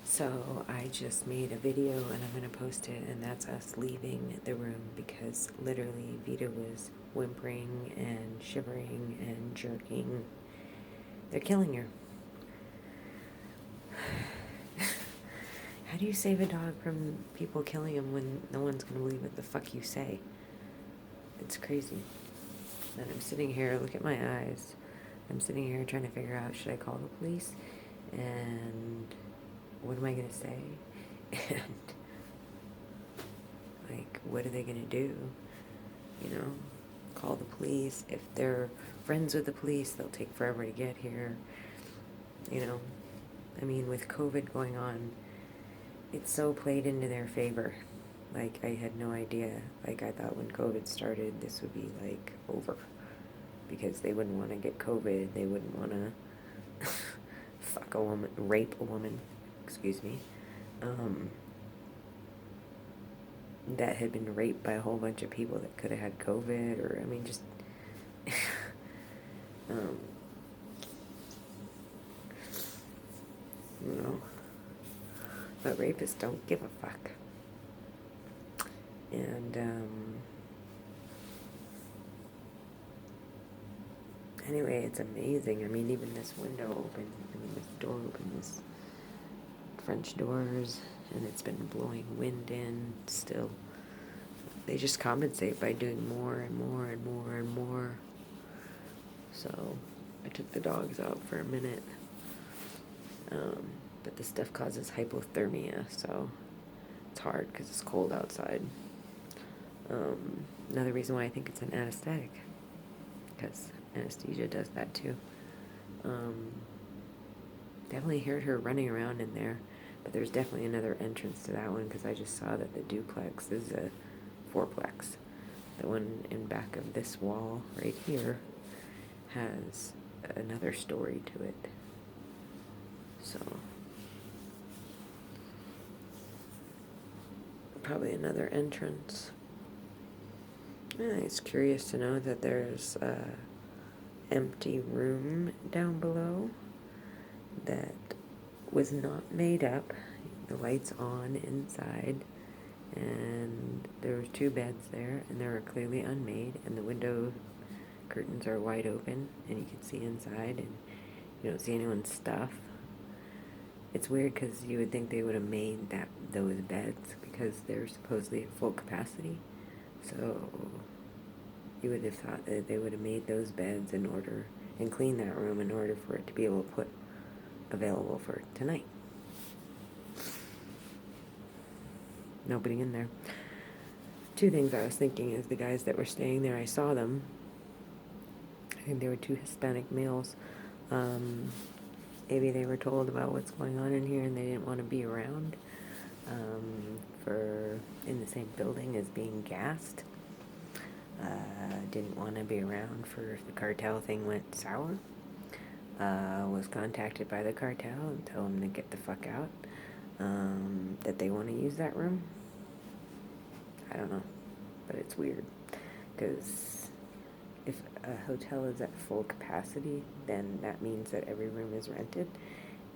So I just made a video and I'm going to post it, and that's us leaving the room because literally Vita was whimpering and shivering and jerking. They're killing her. How do you save a dog from people killing him when no one's going to believe what the fuck you say? It's crazy. And I'm sitting here, look at my eyes. I'm sitting here trying to figure out, should I call the police? And what am I going to say? And, like, what are they going to do? You know, call the police. If they're friends with the police, they'll take forever to get here. You know, I mean, with COVID going on, it's so played into their favor. Like, I had no idea. Like, I thought when COVID started, this would be, like, over. Because they wouldn't want to get COVID. They wouldn't want to fuck a woman, rape a woman, excuse me, that had been raped by a whole bunch of people that could have had COVID, or, I mean, just, you know, but rapists don't give a fuck. And, anyway, it's amazing. I mean, even this window open, I mean, this door open, this French doors, and it's been blowing wind in still. They just compensate by doing more and more and more and more. So I took the dogs out for a minute. But this stuff causes hypothermia, so it's hard because it's cold outside. Another reason why I think it's an anesthetic, because anesthesia does that too. Definitely heard her running around in there, but there's definitely another entrance to that one because I just saw that the duplex is a fourplex. The one in back of this wall right here has another story to it. So probably another entrance. It's curious to know that there's a empty room down below that was not made up. The light's on inside, and there were 2 beds there, and they were clearly unmade, and the window curtains are wide open, and you can see inside, and you don't see anyone's stuff. It's weird because you would think they would have made those beds because they're supposedly at full capacity. So you would have thought that they would have made those beds in order and cleaned that room in order for it to be able to put available for tonight. Nobody in there. 2 things I was thinking is the guys that were staying there, I saw them. I think they were 2 Hispanic males. Maybe they were told about what's going on in here and they didn't want to be around for in the same building as being gassed. Didn't want to be around for if the cartel thing went sour. Was contacted by the cartel and told them to get the fuck out. That they want to use that room. I don't know, but it's weird because if a hotel is at full capacity, then that means that every room is rented,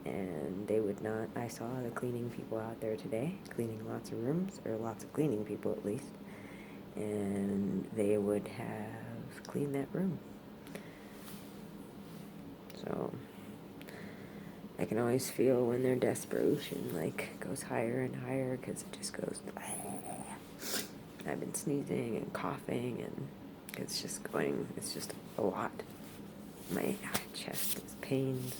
and they would not. I saw the cleaning people out there today cleaning lots of rooms, or lots of cleaning people at least, and they would have cleaned that room. So I can always feel when their desperation like goes higher and higher because it just goes. I've been sneezing and coughing, and it's just a lot. My chest is pains,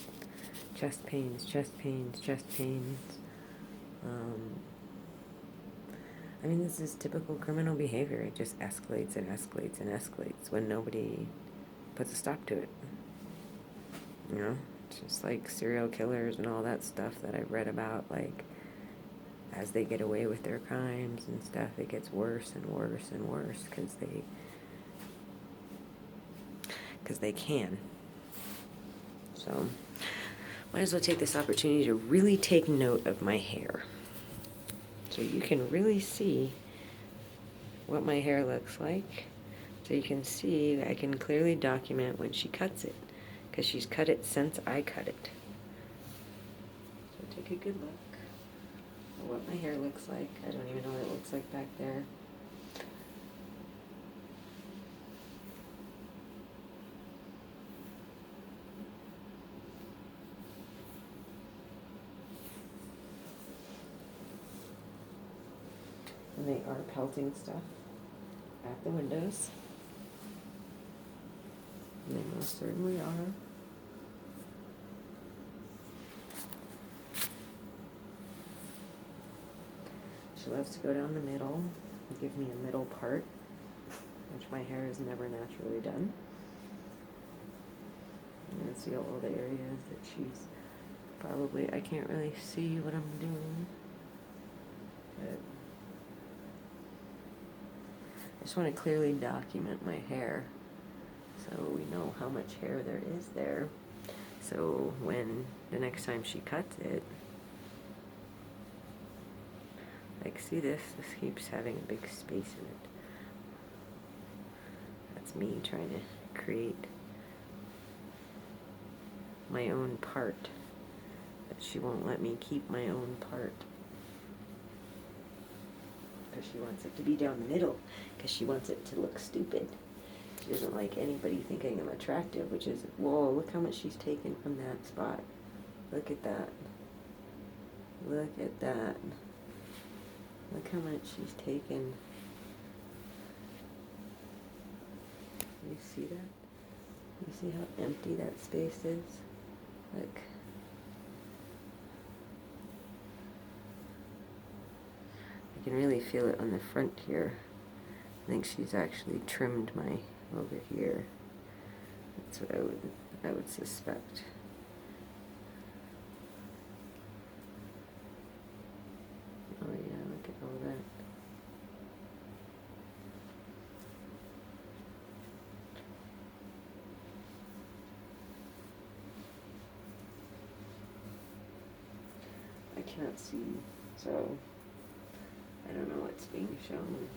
chest pains, chest pains, chest pains. I mean, this is typical criminal behavior. It just escalates and escalates and escalates when nobody puts a stop to it. You know, it's just like serial killers and all that stuff that I've read about, like, as they get away with their crimes and stuff, it gets worse and worse and worse because they can. So, might as well take this opportunity to really take note of my hair. So you can really see what my hair looks like. So you can see, I can clearly document when she cuts it, because she's cut it since I cut it. So take a good look. what my hair looks like. I don't even know what it looks like back there. And they are pelting stuff at the windows. And they most certainly are. She loves to go down the middle and give me a middle part, which my hair is never naturally done. You can see all the areas that she's probably, I can't really see what I'm doing, but I just want to clearly document my hair so we know how much hair there is there. So when the next time she cuts it, like, see this keeps having a big space in it. That's me trying to create my own part, but she won't let me keep my own part. Because she wants it to be down the middle, because she wants it to look stupid. She doesn't like anybody thinking I'm attractive, which is, whoa, look how much she's taken from that spot. Look at that. Look at that. Look how much she's taken. You see that? You see how empty that space is? Look. I can really feel it on the front here. I think she's actually trimmed my over here. That's what I would suspect. Oh yeah, look at all that. I can't see, so I don't know what's being shown.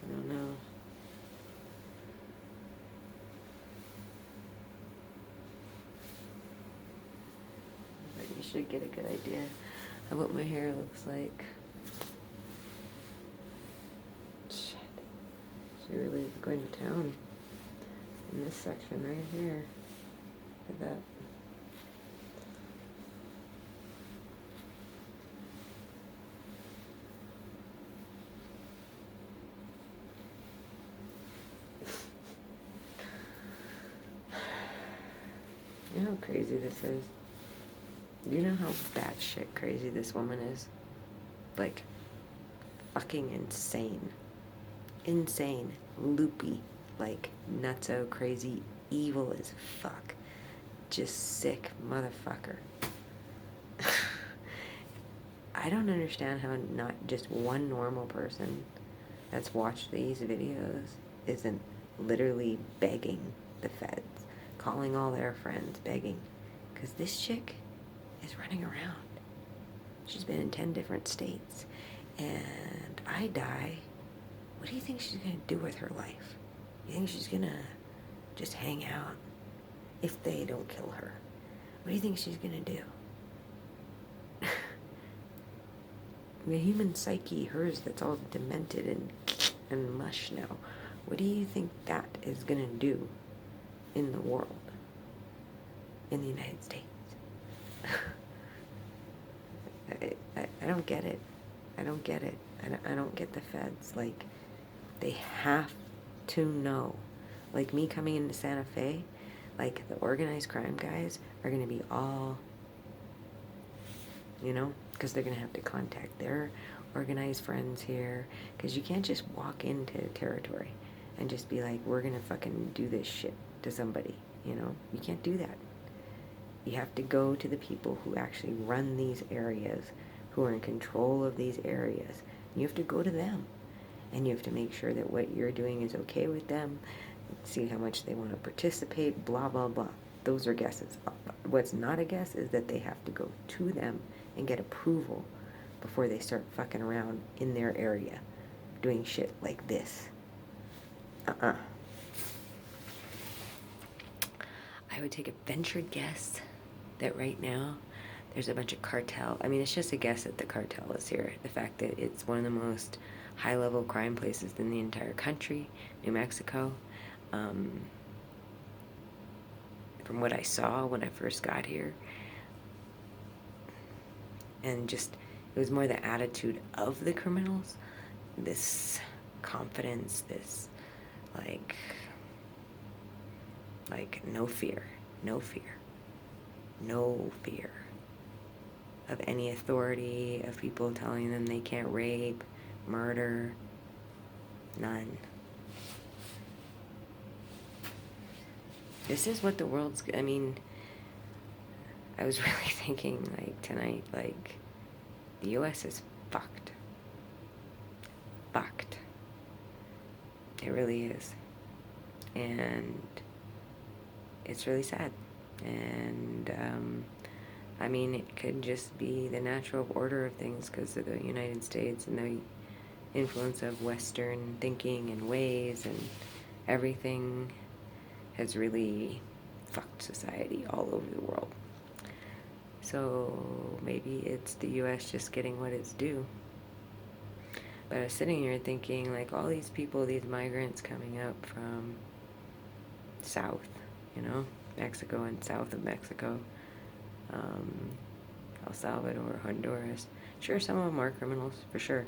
I don't know. But you should get a good idea of what my hair looks like. Shit. She really is going to town in this section right here. Look at that. You know how crazy this is? Do you know how batshit crazy this woman is? Like, fucking insane. Insane. Loopy. Like, nutso crazy. Evil as fuck. Just sick motherfucker. I don't understand how not just one normal person that's watched these videos isn't literally begging the feds, calling all their friends, begging. Because this chick is running around. She's been in 10 different states. And I die. What do you think she's going to do with her life? You think she's going to just hang out if they don't kill her? What do you think she's going to do? The human psyche, hers, that's all demented and mush now. What do you think that is going to do in the world? In the United States? I don't get it. I don't get it. I don't get the feds. Like, they have to know. Like, me coming into Santa Fe, like, the organized crime guys are going to be all, you know, because they're going to have to contact their organized friends here. Because you can't just walk into territory and just be like, we're going to fucking do this shit to somebody, you know? You can't do that. You have to go to the people who actually run these areas, who are in control of these areas. You have to go to them. And you have to make sure that what you're doing is okay with them, see how much they want to participate, blah, blah, blah. Those are guesses. What's not a guess is that they have to go to them and get approval before they start fucking around in their area doing shit like this. I would take a ventured guess that right now there's a bunch of cartel. I mean, it's just a guess that the cartel is here. The fact that it's one of the most high-level crime places in the entire country, New Mexico. From what I saw when I first got here, and just it was more the attitude of the criminals, this confidence, this like no fear, no fear, no fear of any authority, of people telling them they can't rape, murder, none. This is what the world's, I mean, I was really thinking, like, tonight, like, the U.S. is fucked. Fucked. It really is. And it's really sad. And, I mean, it could just be the natural order of things because of the United States and the influence of Western thinking and ways, and everything has really fucked society all over the world. So maybe it's the U.S. just getting what it's due. But I was sitting here thinking, like, all these people, these migrants coming up from south, you know, Mexico and south of Mexico, El Salvador, Honduras. Sure, some of them are criminals, for sure.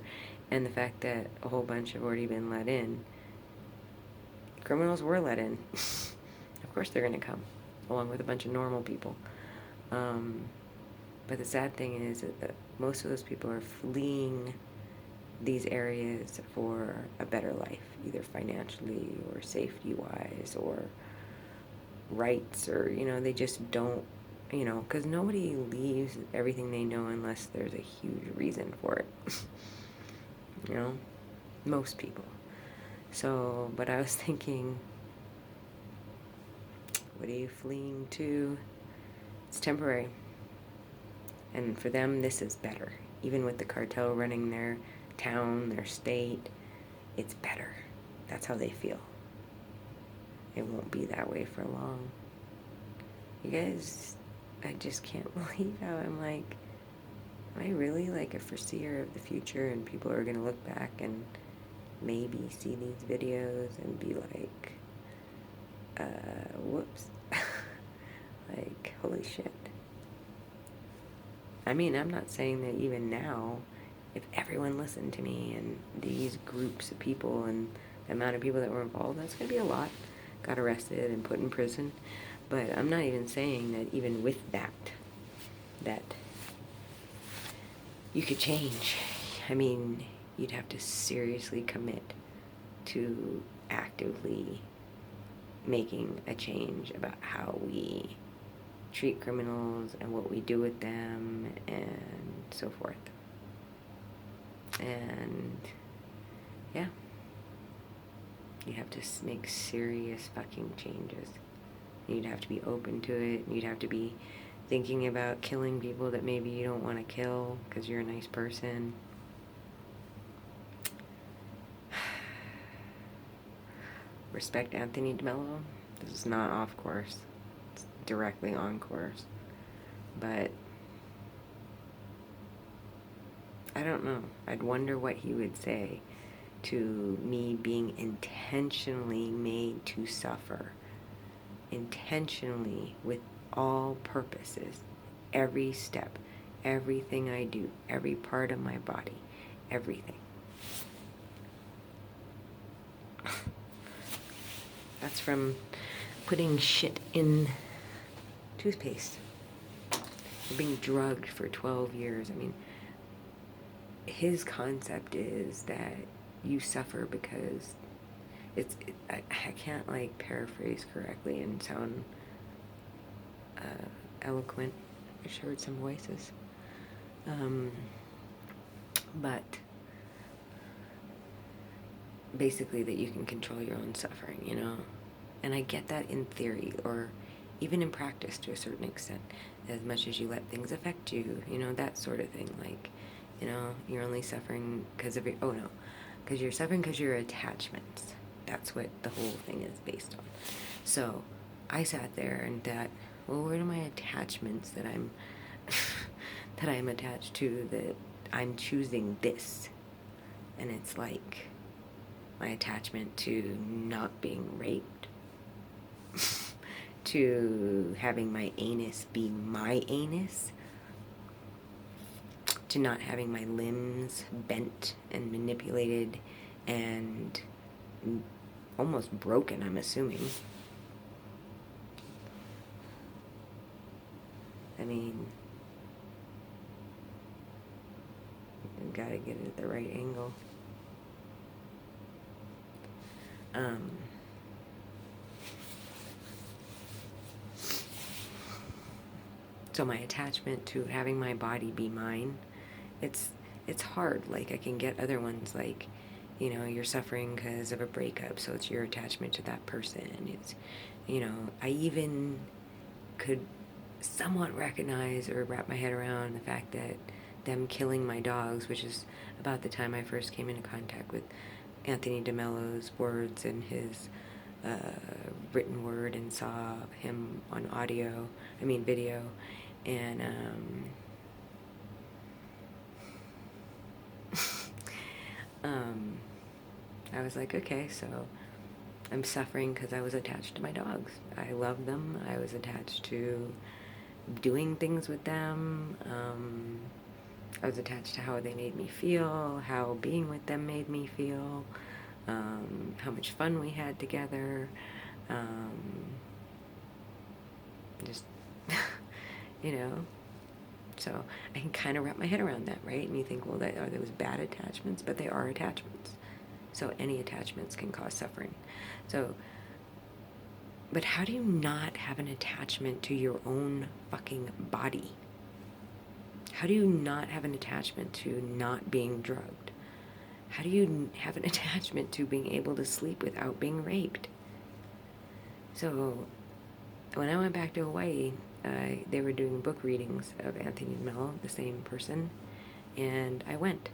And the fact that a whole bunch have already been let in. Criminals were let in. Of course they're going to come, along with a bunch of normal people. But the sad thing is that most of those people are fleeing these areas for a better life, either financially or safety-wise or rights, or, you know, they just don't, you know, because nobody leaves everything they know unless there's a huge reason for it. You know, most people. So, but I was thinking, what are you fleeing to? It's temporary. And for them, this is better. Even with the cartel running their town, their state, it's better. That's how they feel. It won't be that way for long. You guys, I just can't believe how I'm like, am I really like a foreseer of the future, and people are going to look back and maybe see these videos and be like, whoops. Like, holy shit. I mean, I'm not saying that even now, if everyone listened to me and these groups of people and the amount of people that were involved, that's going to be a lot. Got arrested and put in prison. But I'm not even saying that even with that you could change. I mean, you'd have to seriously commit to actively making a change about how we treat criminals and what we do with them and so forth. And yeah, you have to make serious fucking changes. You'd have to be open to it. You'd have to be thinking about killing people that maybe you don't want to kill because you're a nice person. Respect Anthony DeMello. This is not off course. It's directly on course. But I don't know. I'd wonder what he would say to me being intentionally made to suffer. Intentionally, with all purposes. Every step. Everything I do. Every part of my body. Everything. That's from putting shit in toothpaste. Being drugged for 12 years. I mean, his concept is that you suffer because I can't like paraphrase correctly and sound eloquent. I just heard some voices. But basically that you can control your own suffering, you know? And I get that in theory, or even in practice to a certain extent, as much as you let things affect you, you know, that sort of thing. Like, you know, you're only suffering because of your, because you're suffering because of your attachments. That's what the whole thing is based on. So I sat there and thought, well, where are my attachments that I'm that I am attached to, that I'm choosing this. And it's like my attachment to not being raped, to having my anus be my anus, to not having my limbs bent and manipulated and almost broken, I'm assuming. I mean, you gotta get it at the right angle. So my attachment to having my body be mine, it's hard. Like, I can get other ones, like, you know, you're suffering because of a breakup, so it's your attachment to that person. It's, you know, I even could somewhat recognize or wrap my head around the fact that them killing my dogs, which is about the time I first came into contact with Anthony DeMello's words and his written word, and saw him on video, and I was like, okay, so I'm suffering because I was attached to my dogs. I love them. I was attached to doing things with them. I was attached to how they made me feel, how being with them made me feel, how much fun we had together. Just, you know, so I can kind of wrap my head around that, right? And you think, well, are those bad attachments? But they are attachments. So any attachments can cause suffering. So, but how do you not have an attachment to your own fucking body? How do you not have an attachment to not being drugged? How do you have an attachment to being able to sleep without being raped? So when I went back to Hawaii, they were doing book readings of Anthony DeMello, the same person, and I went.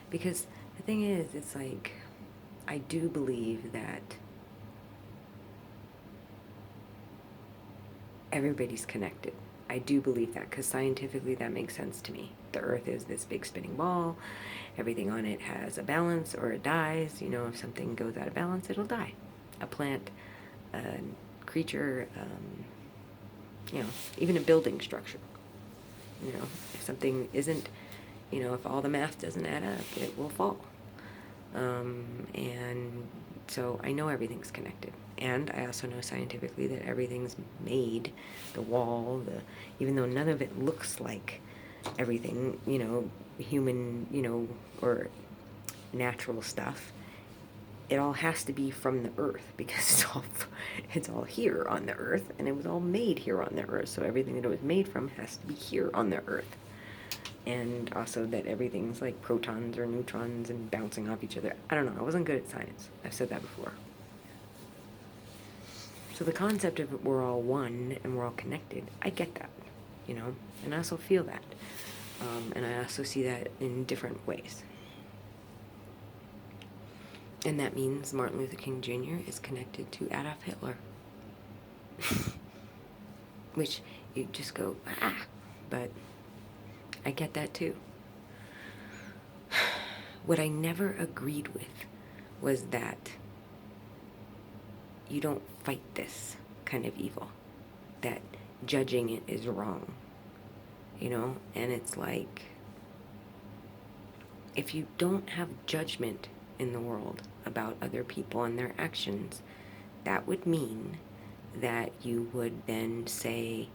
Because the thing is, it's like, I do believe that everybody's connected. I do believe that, because scientifically that makes sense to me. The earth is this big spinning ball. Everything on it has a balance, or it dies. You know, if something goes out of balance, it'll die. A plant, a creature, you know, even a building structure. You know, if something isn't, you know, if all the math doesn't add up, it will fall. And so I know everything's connected. And I also know scientifically that everything's made, the wall, even though none of it looks like everything, you know, human, you know, or natural stuff, it all has to be from the earth, because it's all here on the earth, and it was all made here on the earth. So everything that it was made from has to be here on the earth. And also that everything's like protons or neutrons and bouncing off each other. I don't know. I wasn't good at science. I've said that before. So the concept of we're all one and we're all connected, I get that, you know, and I also feel that. And I also see that in different ways. And that means Martin Luther King Jr. is connected to Adolf Hitler. Which you just go, ah, but I get that too. What I never agreed with was that you don't fight this kind of evil, that judging it is wrong, you know? And it's like, if you don't have judgment in the world about other people and their actions, that would mean that you would then say,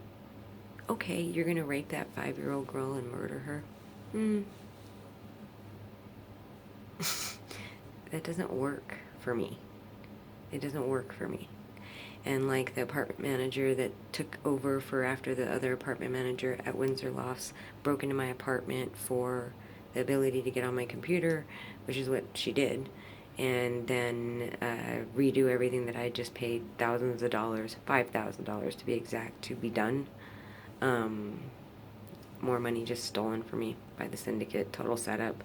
okay, you're gonna rape that 5-year-old girl and murder her? That doesn't work for me. It doesn't work for me. And like the apartment manager that took over for after the other apartment manager at Windsor Lofts broke into my apartment for the ability to get on my computer, which is what she did, and then redo everything that I just paid thousands of dollars, $5,000 to be exact, to be done. More money just stolen from me by the syndicate, total setup.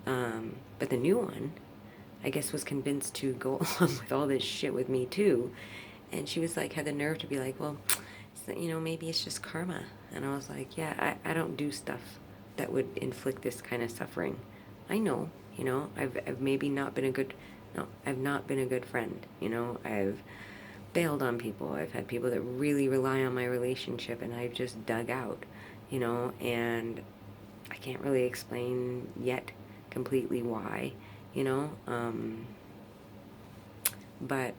But the new one, I guess, was convinced to go along with all this shit with me too. And she was like, had the nerve to be like, well, you know, maybe it's just karma. And I was like, yeah, I don't do stuff that would inflict this kind of suffering. I know, you know, I've maybe not been a good, no, I've not been a good friend, you know, I've bailed on people. I've had people that really rely on my relationship and I've just dug out, you know, and I can't really explain yet completely why, you know, but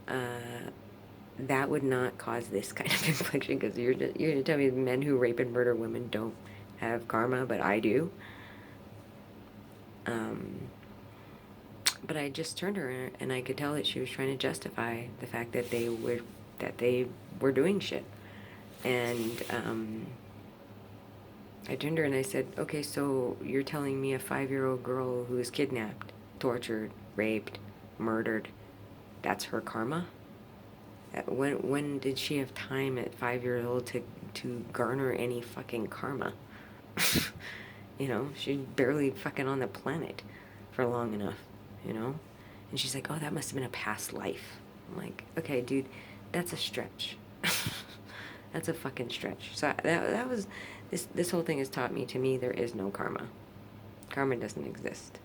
that would not cause this kind of infliction, because you're gonna tell me men who rape and murder women don't have karma, but I do. But I just turned to her and I could tell that she was trying to justify the fact that they were doing shit. And I turned to her and I said, okay, so you're telling me a 5-year-old girl who was kidnapped, tortured, raped, murdered, that's her karma? When did she have time at 5 years old to garner any fucking karma? You know, she's barely fucking on the planet for long enough, you know? And she's like, oh, that must have been a past life. I'm like, okay, dude, that's a stretch. That's a fucking stretch. So that was, this whole thing has taught me, to me, there is no karma. Karma doesn't exist.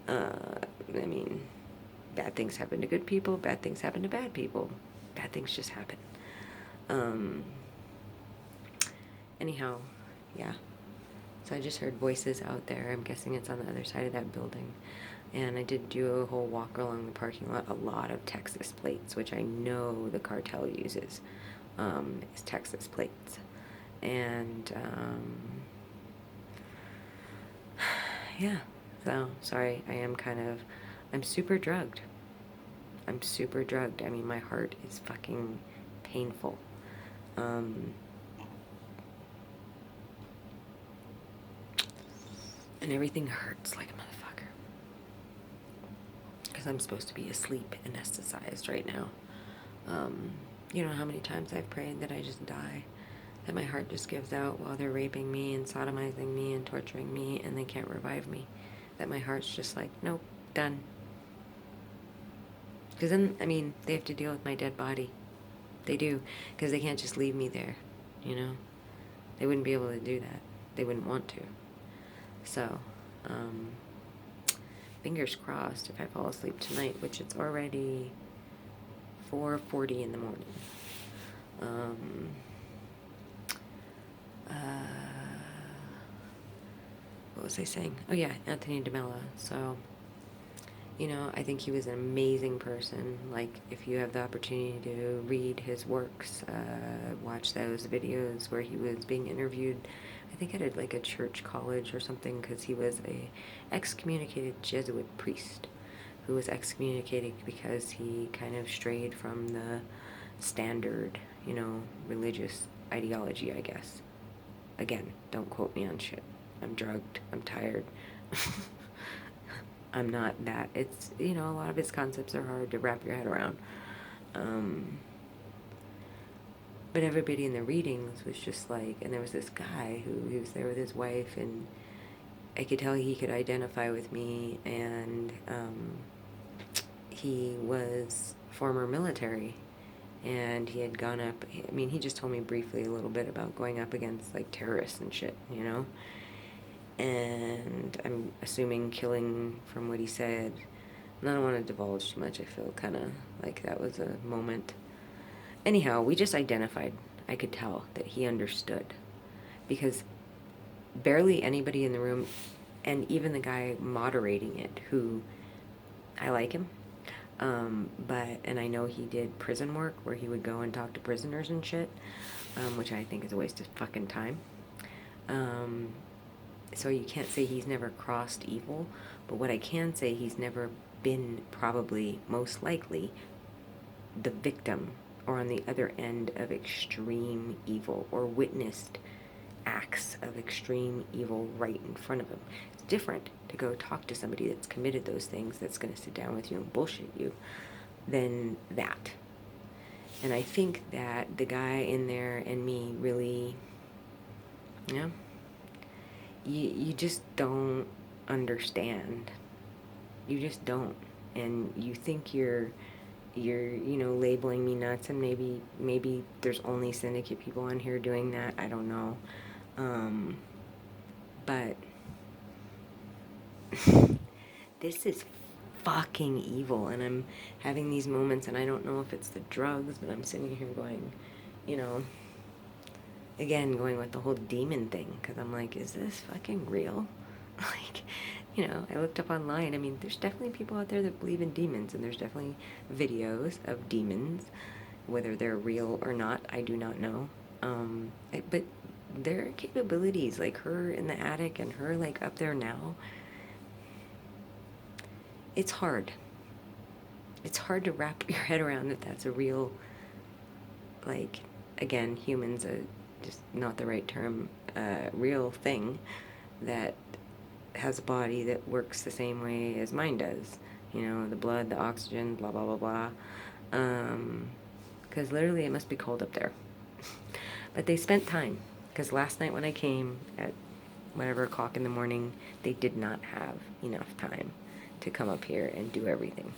I mean, bad things happen to good people, bad things happen to bad people. Bad things just happen. Anyhow, yeah. So I just heard voices out there. I'm guessing it's on the other side of that building. And I did do a whole walk along the parking lot. A lot of Texas plates, which I know the cartel uses, is Texas plates. And, yeah. So, sorry, I'm super drugged. I'm super drugged. I mean, my heart is fucking painful. And everything hurts like a motherfucker. Because I'm supposed to be asleep, anesthetized right now. You know how many times I've prayed that I just die? That my heart just gives out while they're raping me and sodomizing me and torturing me and they can't revive me. That my heart's just like, nope, done. Because then, I mean, they have to deal with my dead body. They do. Because they can't just leave me there, you know? They wouldn't be able to do that. They wouldn't want to. So, fingers crossed if I fall asleep tonight, which it's already 4:40 in the morning. What was I saying? Oh yeah, Anthony DeMello. So, you know, I think he was an amazing person. Like, if you have the opportunity to read his works, watch those videos where he was being interviewed, I think at like a church college or something, because he was a excommunicated Jesuit priest who was excommunicated because he kind of strayed from the standard, you know, religious ideology, I guess. Again, don't quote me on shit. I'm drugged. I'm tired. I'm not that. It's, you know, a lot of his concepts are hard to wrap your head around. But everybody in the readings was just like, and there was this guy who was there with his wife, and I could tell he could identify with me, and he was former military, and he had gone up, I mean, he just told me briefly a little bit about going up against, like, terrorists and shit, you know? And I'm assuming killing, from what he said. And I don't want to divulge too much. I feel kind of like that was a moment. Anyhow, we just identified. I could tell that he understood. Because barely anybody in the room, and even the guy moderating it, who, I like him, and I know he did prison work where he would go and talk to prisoners and shit, which I think is a waste of fucking time. So you can't say he's never crossed evil, but what I can say, he's never been, probably, most likely, the victim or on the other end of extreme evil, or witnessed acts of extreme evil right in front of him. It's different to go talk to somebody that's committed those things, that's going to sit down with you and bullshit you, than that. And I think that the guy in there and me really, you know, you just don't understand. You just don't. And you think you're, you know, labeling me nuts, and maybe there's only syndicate people on here doing that. I don't know. But This is fucking evil, and I'm having these moments, and I don't know if it's the drugs, but I'm sitting here going, you know, again, going with the whole demon thing, because I'm like, is this fucking real? Like, you know, I looked up online. I mean, there's definitely people out there that believe in demons, and there's definitely videos of demons. Whether they're real or not, I do not know. But their capabilities, like her in the attic and her like up there now, it's hard. It's hard to wrap your head around that that's a real, like, again, humans, just not the right term, real thing that has a body that works the same way as mine does. You know, the blood, the oxygen, blah, blah, blah, blah. Because literally it must be cold up there. But they spent time. Because last night when I came at whatever o'clock in the morning, they did not have enough time to come up here and do everything.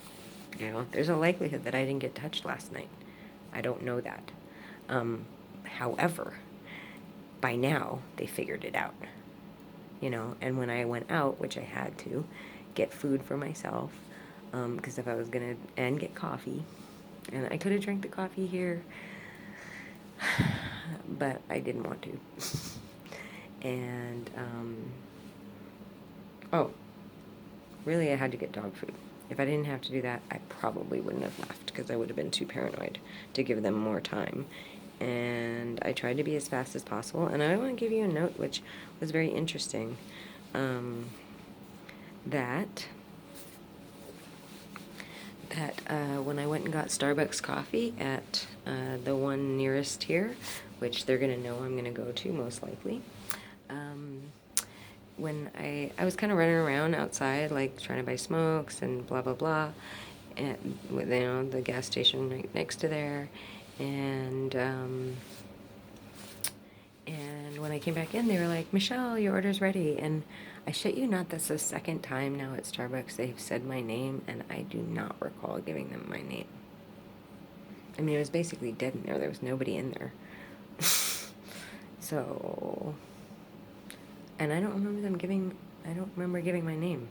You know, there's a likelihood that I didn't get touched last night. I don't know that. However, by now they figured it out. You know, and when I went out, which I had to, get food for myself, because if I was gonna, and get coffee, and I could have drank the coffee here, but I didn't want to. And, oh, really I had to get dog food. If I didn't have to do that, I probably wouldn't have left, because I would have been too paranoid to give them more time. And I tried to be as fast as possible. And I want to give you a note which was very interesting. That when I went and got Starbucks coffee at the one nearest here, which they're going to know I'm going to go to most likely, when I was kind of running around outside, like trying to buy smokes and blah, blah, blah, and, you know, the gas station right next to there, and when I came back in, they were like, Michelle, your order's ready. And I shit you not, that's the second time now at Starbucks they've said my name, and I do not recall giving them my name. I mean, it was basically dead in there. There was nobody in there. So, and I don't remember giving my name.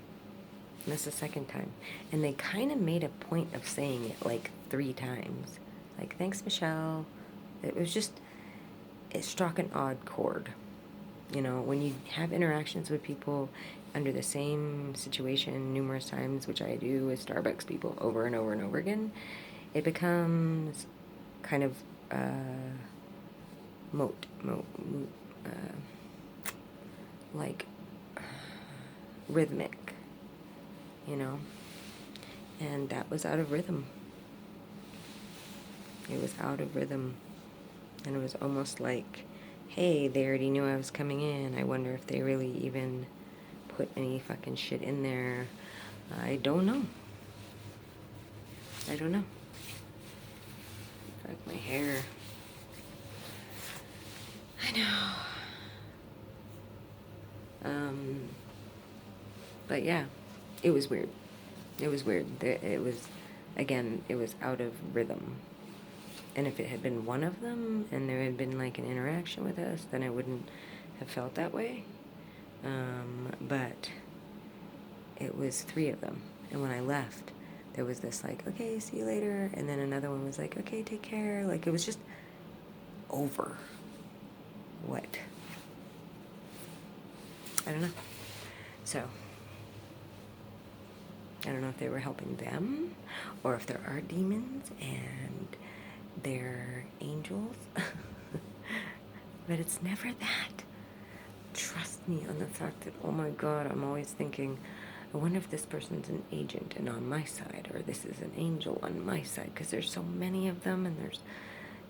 And that's the second time. And they kind of made a point of saying it like 3 times. Like, thanks, Michelle. It was just, it struck an odd chord. You know, when you have interactions with people under the same situation numerous times, which I do with Starbucks people over and over and over again, it becomes kind of like rhythmic, you know, and that was out of rhythm. It was out of rhythm, and it was almost like, hey, they already knew I was coming in. I wonder if they really even put any fucking shit in there. I don't know. Fuck my hair. I know. But yeah, it was weird. It was weird. It was out of rhythm. And if it had been one of them and there had been like an interaction with us, then I wouldn't have felt that way. But it was 3 of them. And when I left, there was this like, okay, see you later. And then another one was like, okay, take care. Like, it was just over. What? I don't know. So, I don't know if they were helping them or if there are demons and they're angels. But it's never that. Trust me on the fact that, oh my God, I'm always thinking, I wonder if this person's an agent and on my side, or this is an angel on my side, because there's so many of them, and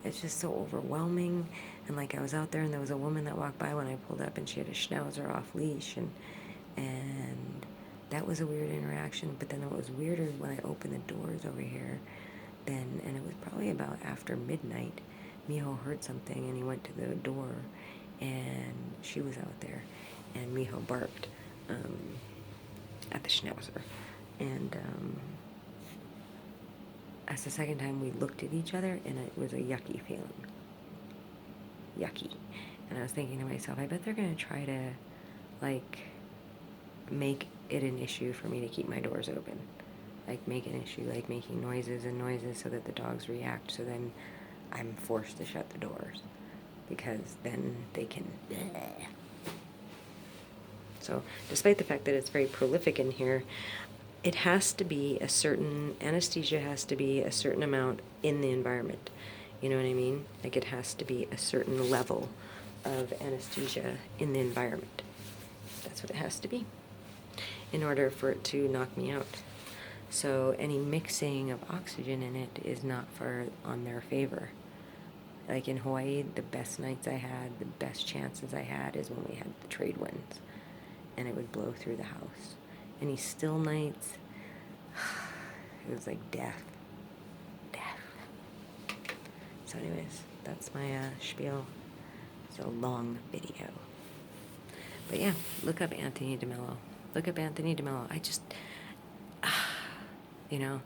it's just so overwhelming. And like, I was out there and there was a woman that walked by when I pulled up and she had a schnauzer off leash, and that was a weird interaction. But then it was weirder when I opened the doors over here then, and it was probably about after midnight. Miho heard something and he went to the door, and she was out there, and Miho barked at the schnauzer, and that's the second time we looked at each other, and it was a yucky feeling. Yucky. And I was thinking to myself, I bet they're gonna try to like make it an issue for me to keep my doors open. Like, make an issue, like making noises and noises so that the dogs react, so then I'm forced to shut the doors, because then they can... So, despite the fact that it's very prolific in here, it has to be a certain, anesthesia has to be a certain amount in the environment. You know what I mean? Like, it has to be a certain level of anesthesia in the environment. That's what it has to be in order for it to knock me out. So any mixing of oxygen in it is not on their favor. Like in Hawaii, the best nights I had, the best chances I had is when we had the trade winds, and it would blow through the house. Any still nights, it was like death. So anyways, that's my spiel. It's a long video. But yeah, look up Anthony DeMello. Look up Anthony DeMello. You know,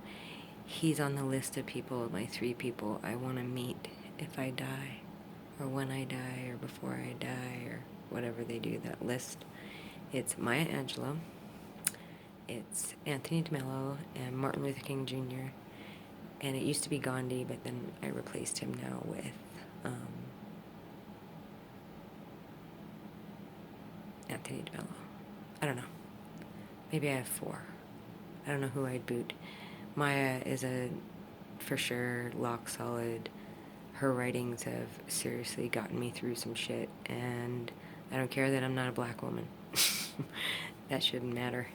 he's on the list of people, my 3 people I want to meet if I die, or when I die, or before I die, or whatever they do, that list. It's Maya Angelou, it's Anthony DeMello, and Martin Luther King Jr., and it used to be Gandhi, but then I replaced him now with Anthony DeMello. I don't know. Maybe I have 4. I don't know who I'd boot. Maya is for sure, lock solid. Her writings have seriously gotten me through some shit, and I don't care that I'm not a black woman. That shouldn't matter.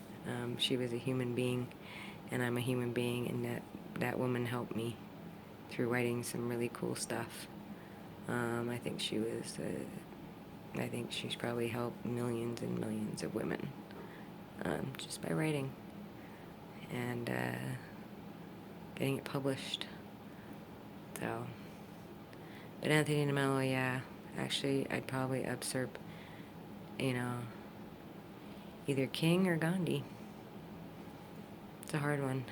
She was a human being, and I'm a human being, and that woman helped me through writing some really cool stuff. I think she's probably helped millions and millions of women, just by writing and getting it published. So, but Anthony DeMello, yeah, actually, I'd probably usurp, either King or Gandhi. It's a hard one.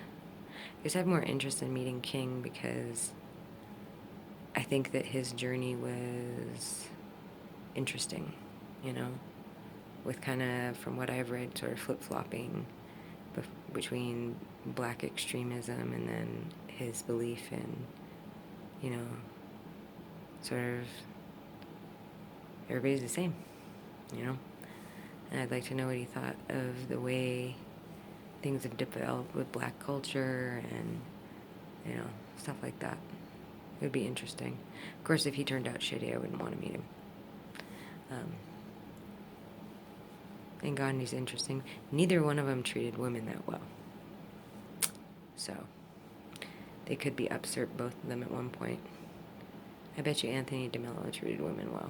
I guess I have more interest in meeting King because I think that his journey was interesting, with kind of, from what I've read, sort of flip-flopping between black extremism and then his belief in, sort of everybody's the same, And I'd like to know what he thought of the way things have developed with black culture and, stuff like that. It would be interesting. Of course, if he turned out shitty, I wouldn't want to meet him. And Gandhi's interesting. Neither one of them treated women that well. So, they could be usurped, both of them, at one point. I bet you Anthony DeMello treated women well.